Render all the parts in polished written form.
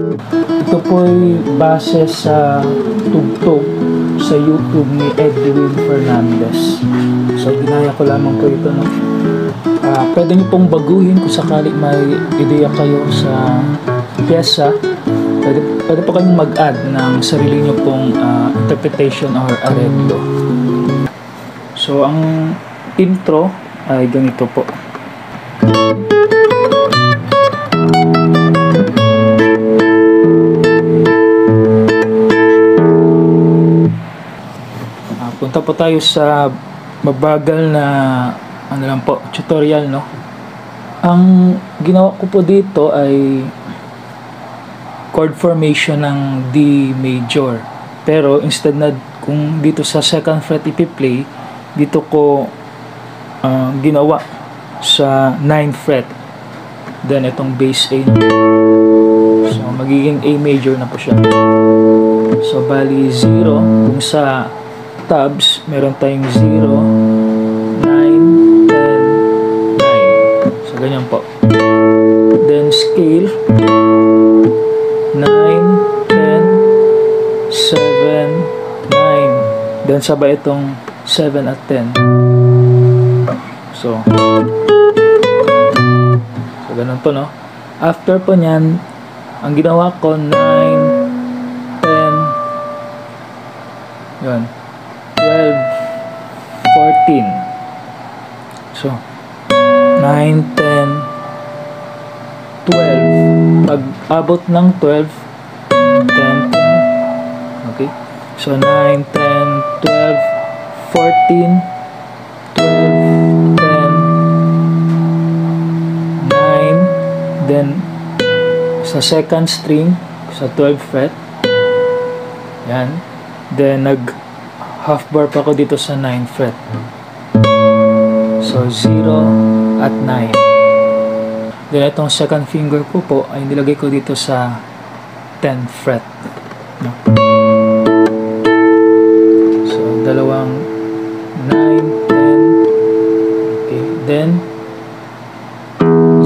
Ito po ay base sa tugtog sa YouTube ni Edwin Fernandez. So, ginaya ko lamang po ito, no? Pwede nyo pong baguhin kung sakali may ideya kayo sa pyesa. Pwede po kayong mag-add ng sarili nyo pong interpretation or arreglo. So, ang intro ay ganito po. Punta po tayo sa mabagal na tutorial, no? Ang ginawa ko po dito ay chord formation ng D major. Pero instead na kung dito sa second fret ipi-play, dito ko ginawa sa 9th fret. Then itong bass A. So magiging A major na po siya. So bali 0 kung sa tabs, meron tayong 0, 9, 10, 9. So, ganyan po. Then, scale, 9, 10, 7, 9. Then, sabay itong 7 at 10. So, ganun po, no? After po nyan, ang ginawa ko, 9, 10, yun. 12, 14. So, 9, 10, 12. Pag abot ng 12, 10, okay? So, 9, 10, 12, 14, 12, 10, 9. Then, sa second string, sa 12th fret. Yan. Then, half bar pa ako dito sa 9th fret. So, 0 at 9. Then, itong second finger ko po ay nilagay ko dito sa 10th fret. No? So, dalawang 9, 10. Okay. Then,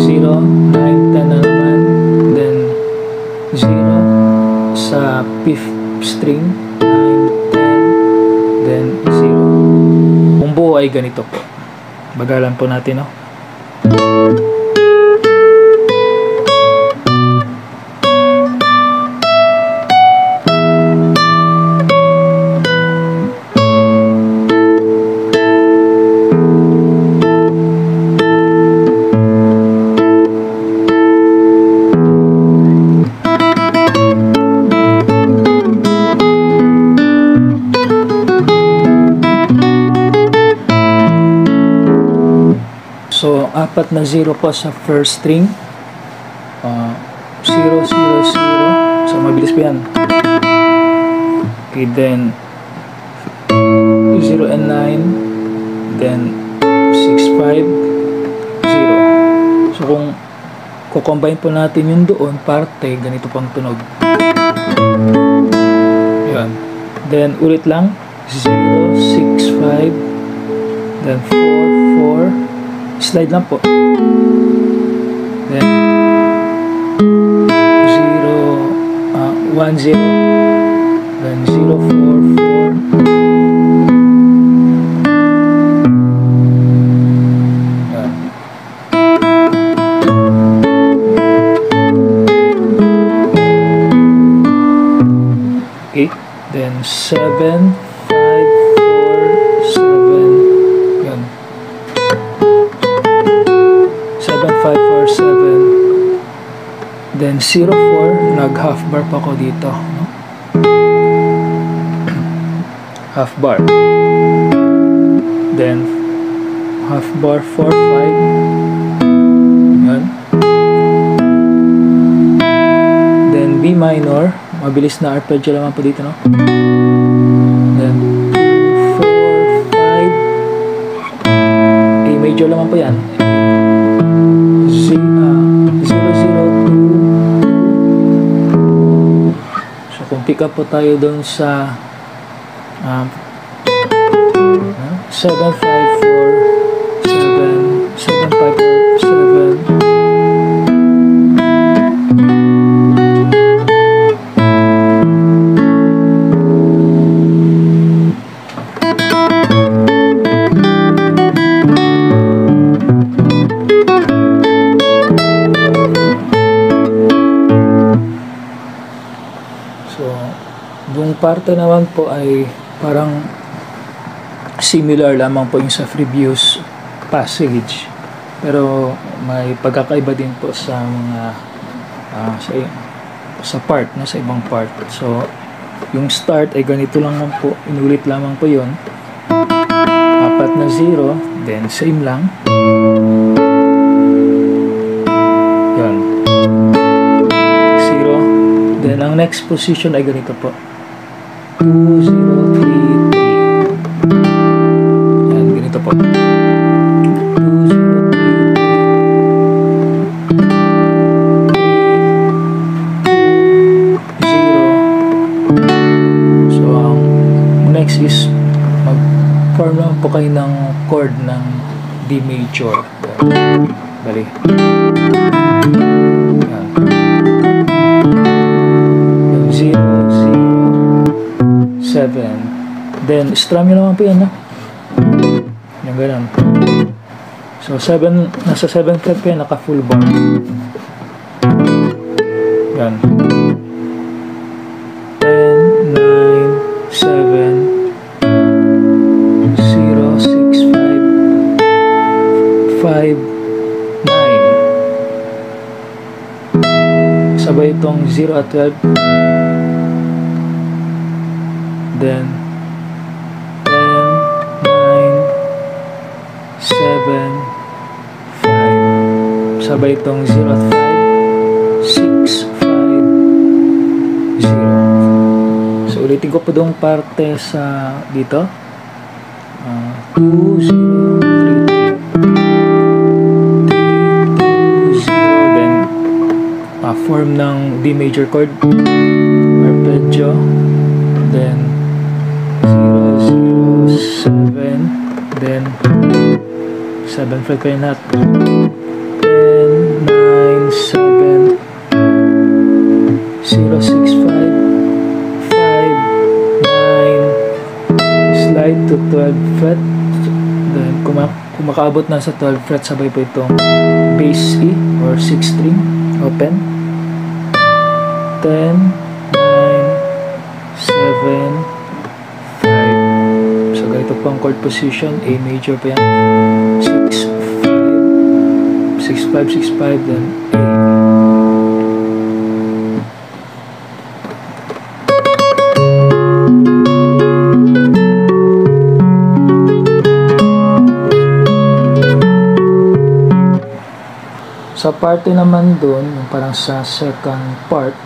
0, 9, 10 na naman. Then, 0 sa 5th string. Then 0. Kung buo ay ganito po. Bagalan po natin, no? So, 4 na 0 po sa first string. 0, 0, 0. So, mabilis po yan. Okay, then 0 and 9. Then 6, 5, 0. So, kung kukombine po natin yung doon, parte, ganito pang tunog. Yan. Then, ulit lang. 0, 6, 5. Then 4, 4. Slide lang po. Then 0, 1, 0. Then 0, 4, 4. Yan. Okay. Then 7, 5, 4, 7. Yan. 5, 4, 7. Then 0, 4. Nag half bar pa ko dito, no? Half bar. Then half bar 4, 5. Yan. Then B minor. Mabilis na arpeggio naman po dito, no? Then 2, 4, 5. A major naman po yan. 0, 0, 2. So, kung pick up po tayo doon sa 7, 5, 4, 7, 7, 5, 4, 7. parte naman po ay parang similar lamang po yung sa previous passage, pero may pagkakaiba din po sa mga sa part, no, sa ibang part. So yung start ay ganito lang po, inulit lamang po yon, 4 na 0, then same lang, yan, 0, then ang next position ay ganito po, 2, 0, 3, 3, yan, ganito po, 2, 0, 3, 3, 2, 0. So ang next is mag-form lang po kayo ng chord ng D major. Bali. Yan. 0, 0, 7. Then, strum yun naman po yan, no? Yung ganun. So, 7, nasa 7th fret po yan, naka full bar. Yan. 10, 9, 7, 0, 6, 5, 9. Sabay itong 0 at 12. Then 10, 9, 7, 5. Sabay itong 0 at 5, 6, 5, 0. So ulitin ko po itong parte sa dito. 2, 0, 3, 2, 0. Then form ng D major chord, arpeggio, then 0, 0, 7, then 7 fret pa yun lahat, 10, 9, 7, 0, 6, 5, 5, 9, slide to 12 fret, then kumakaabot na sa 12 fret, sabay po itong bass E or 6 string open, 10, 9, 7, 5. So ganito po ang chord position, A major pa yan, 6, 5, 6, 5, 6, 5, then A. Sa parte naman dun, yung parang sa second part,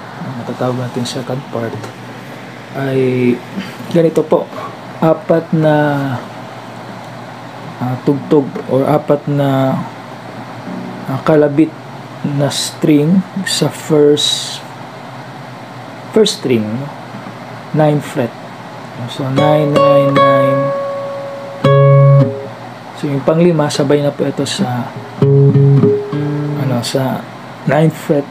matatawag natin second part, ay ganito po, 4 na tugtog or 4 na kalabit na string sa first string, 9 fret. So 9, 9, 9. So yung panglima, sabay na po ito sa sa 9th fret,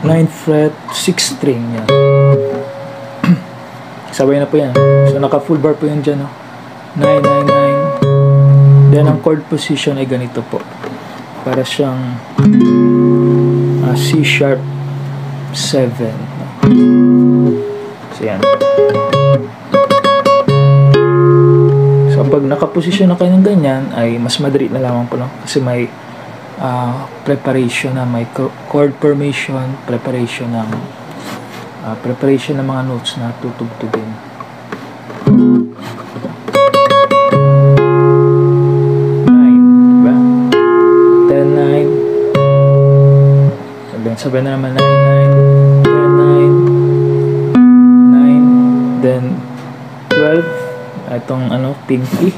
9th fret 6 string yan. Sabay na po yan. So naka full bar po yan dyan, no? 9, 9, 9. Then ang chord position ay ganito po, para siyang C sharp 7, no? So yan. So pag nakaposisyon na kayo ng ganyan, ay mas madali na lamang po, no? Kasi may preparation na, may chord formation, preparation ng mga notes na tutugtugin. Diba? 10, 9. Sabay na naman 9, 9, 10, 9, 9. Then 12. Itong pinky.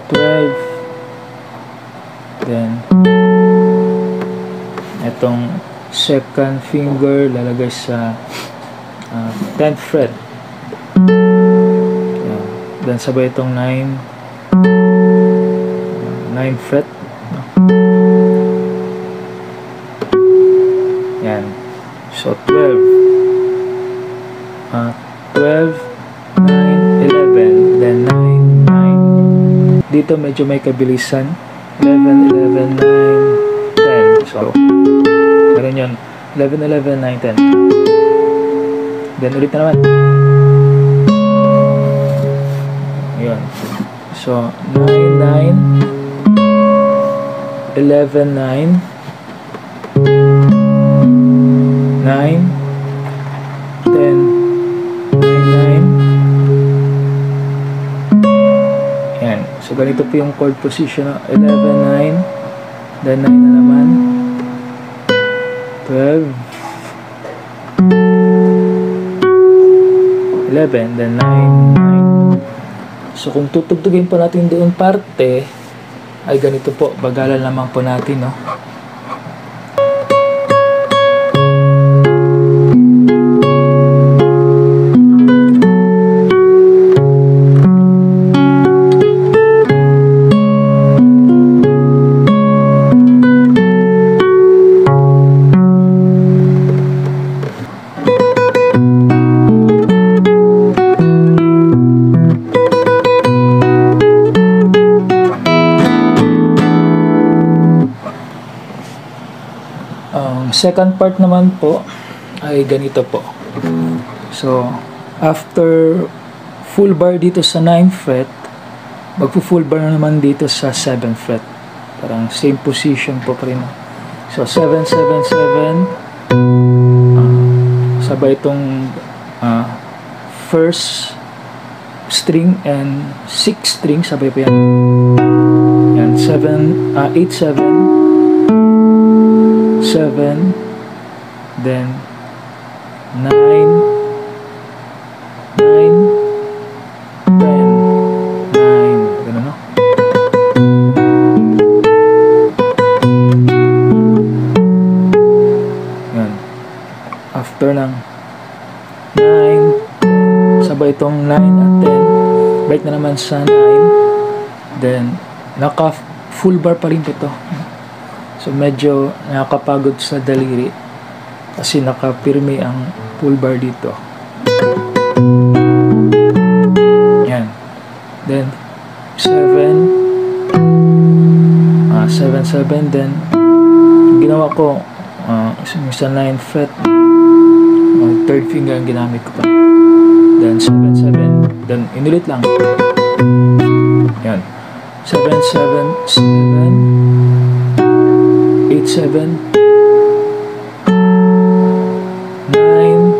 12. Then itong second finger lalagay sa 10th fret. Yan. Then sabay itong 9 fret, no? Yan. So 12, 12, 9, 11, then 9, 9. Dito medyo may kabilisan, 11, 11, 9, 10. So, ganun yun. 11, 11, 9, 10. Then ulit na naman. Ayan. So 9, 9, 11, 9, 9, 10, 9, 9. Ayan. So ganito po yung chord position. 11, 9, then 9 na naman. 12, 11, then 9, 9. So kung tutugtugin po natin doon parte, ay ganito po, bagalan lamang po natin, no? Second part naman po ay ganito po. So, after full bar dito sa 9th fret, magpo-full bar na naman dito sa 7th fret. Parang same position po pa rin. So, 7, 7, 7. Sabay itong first string and 6th string. Sabay po yan. Yan, 7, 8, 7. 7, then 9, 9, 10, 9, gano'n, no? Yan. After ng 9, sabay itong 9 at 10, balik na naman sa 9, then naka full bar pa rin po ito. So medyo nakakapagod sa daliri kasi nakapirme ang full bar dito. Yan. Then 7, 7, 7, then ginawa ko sa 9th fret, third finger ang ginamit ko pa. Then 7, 7, then inulit lang. Yan. 7, 7, 7, 8, 7, 9,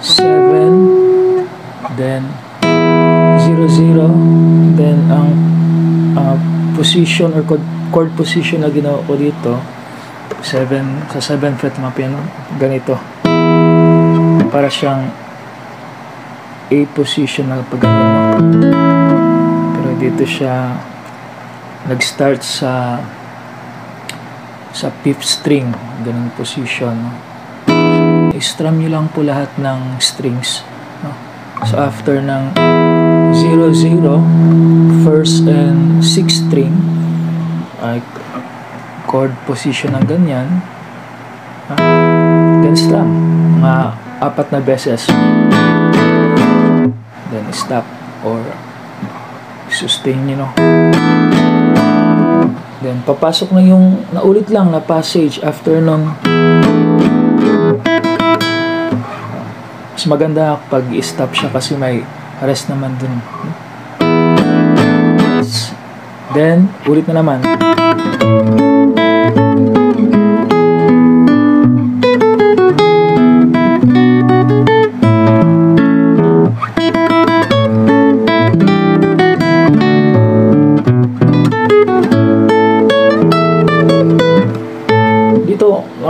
7, then 0, 0, then ang position or chord position na ginawa ko dito, 7, sa 7th fret mga piano, ganito. Para siyang A position na pag pero dito siya nag-start sa 5th string, ganun position, no? I-strum nyo lang po lahat ng strings, no? So after ng 0, 0, first and 6th string, ay chord position ng ganyan, then strum mga 4 na beses, then stop or sustain nyo, no? Then, papasok na yung naulit lang na passage after nung mas maganda pag i-stop siya kasi may rest naman dun. Then, ulit na naman.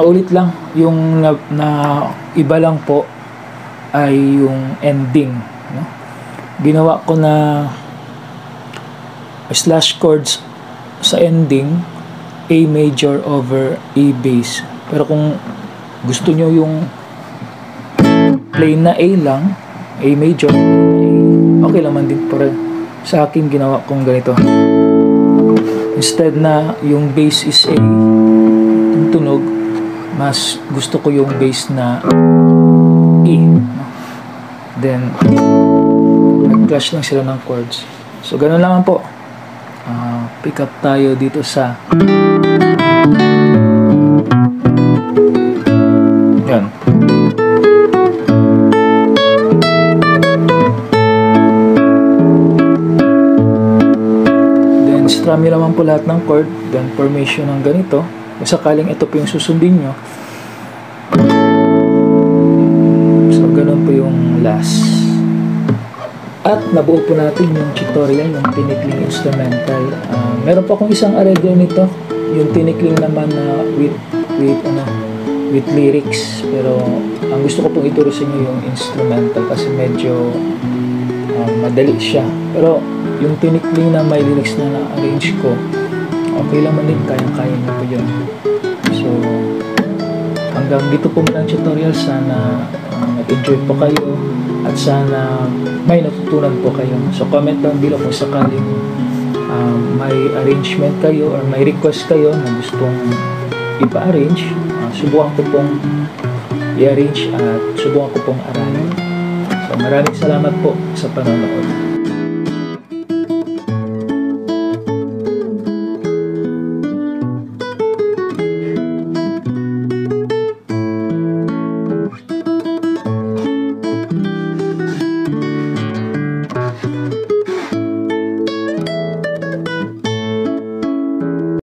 Ulit lang yung na iba lang po ay yung ending, no? Ginawa ko na slash chords sa ending, A major over A bass. Pero kung gusto nyo yung plain na A lang, A major, okay lang man din. Pero sa akin ginawa kong ganito, instead na yung bass is A, yung tunog, mas gusto ko yung bass na E, no? Then nag-clash lang sila ng chords. So ganun lang po. Pick up tayo dito sa yan. po lahat ng chord, then formation ng ganito. Kung sakaling ito po yung susundin nyo, so ganun po yung last. At nabuo po natin yung tutorial, yung tinikling instrumental. Meron pa akong isang arreglo nito, yung tinikling naman na with lyrics, pero ang gusto ko pong ituro sa inyo yung instrumental kasi medyo madali siya. Pero yung tinikling na may lyrics na na-arrange ko, okay lang man din, kayang-kaya nyo po yun. So hanggang dito po muna ang tutorial. Sana nag-enjoy po kayo at sana may natutunan po kayo. So comment down below kung sakaling may arrangement kayo or may request kayo na gustong ipa-arrange. Subukan ko pong i-arrange at subukan ko pong aralin. So maraming salamat po sa panonood.